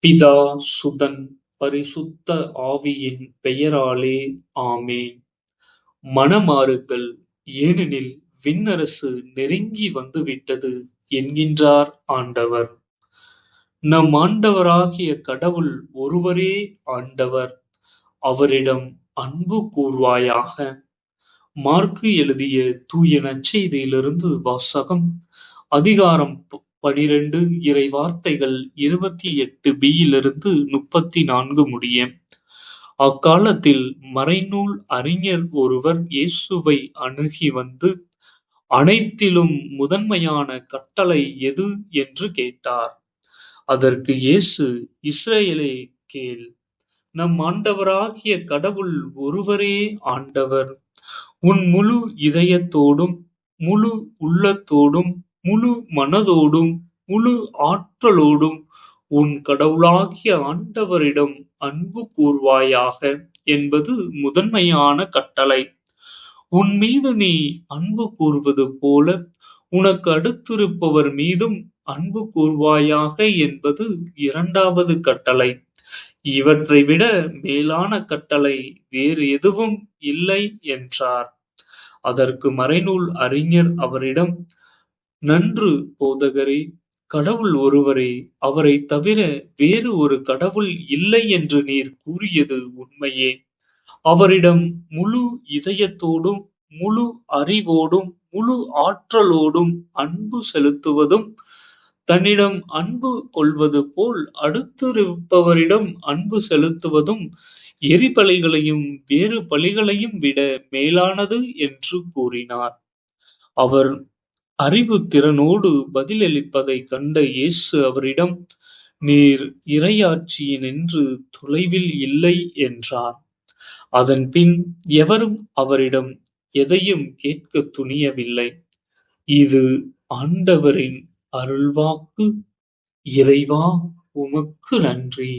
பிதா, சுதன், பரிசுத்த ஆவியின் பெயராலே ஆமென். மனமாறுங்கள், ஏனெனில் விண்ணரசு நெருங்கி வந்துவிட்டது என்கின்றார் ஆண்டவர். நம் ஆண்டவராகிய கடவுள் ஒருவரே ஆண்டவர். அவரிடம் அன்பு கூர்வாயாக. மார்க்கு எழுதிய தூய நற்செய்தியிலிருந்து வாசகம். அதிகாரம் 12, இறை வார்த்தைகள் 28b யிலிருந்து 34 முடிய. அக்காலத்தில் மறைநூல் அறிஞர் ஒருவர் இயேசுவை அணுகி வந்து, அனைத்திலும் முதன்மையான கட்டளை எது என்று கேட்டார். அதற்கு இயேசு, இஸ்ரவேலே கேள், நம் ஆண்டவராகிய கடவுள் ஒருவரே ஆண்டவர். உன் முழு இதயத்தோடும், முழு உள்ளத்தோடும், முழு மனதோடும், முழு ஆற்றலோடும் உன் கடவுளாகிய ஆண்டவரிடம் அன்பு கூர்வாயாக என்பது முதன்மையான கட்டளை. உன் மீது நீ அன்பு கூர்வது போல உனக்கு அடுத்திருப்பவர் மீதும் அன்பு கூர்வாயாக என்பது இரண்டாவது கட்டளை. இவற்றை விட மேலான கட்டளை வேறு எதுவும் இல்லை என்றார். அதற்கு மறைநூல் அறிஞர் அவரிடம், நன்று போதகரே, கடவுள் ஒருவரே, அவரை தவிர வேறு ஒரு கடவுள் இல்லை என்று நீர் கூறியது உண்மையே. அவரிடம் முழு இதயத்தோடும், முழு அறிவோடும், முழு ஆற்றலோடும் அன்பு செலுத்துவதும், தன்னிடம் அன்பு கொள்வது போல் அடுத்திருப்பவரிடம் அன்பு செலுத்துவதும் எரிபலிகளையும் வேறு பலிகளையும் விட மேலானது என்று கூறினார். அவர் அறிவு திறனோடு பதிலளிப்பதை கண்ட இயேசு அவரிடம், நீர் இறையாட்சியினின்று தொலைவில் இல்லை என்றார். அதன் பின் எவரும் அவரிடம் எதையும் கேட்க துணியவில்லை. இது ஆண்டவரின் அருள்வாக்கு. இறைவா, உமக்கு நன்றி.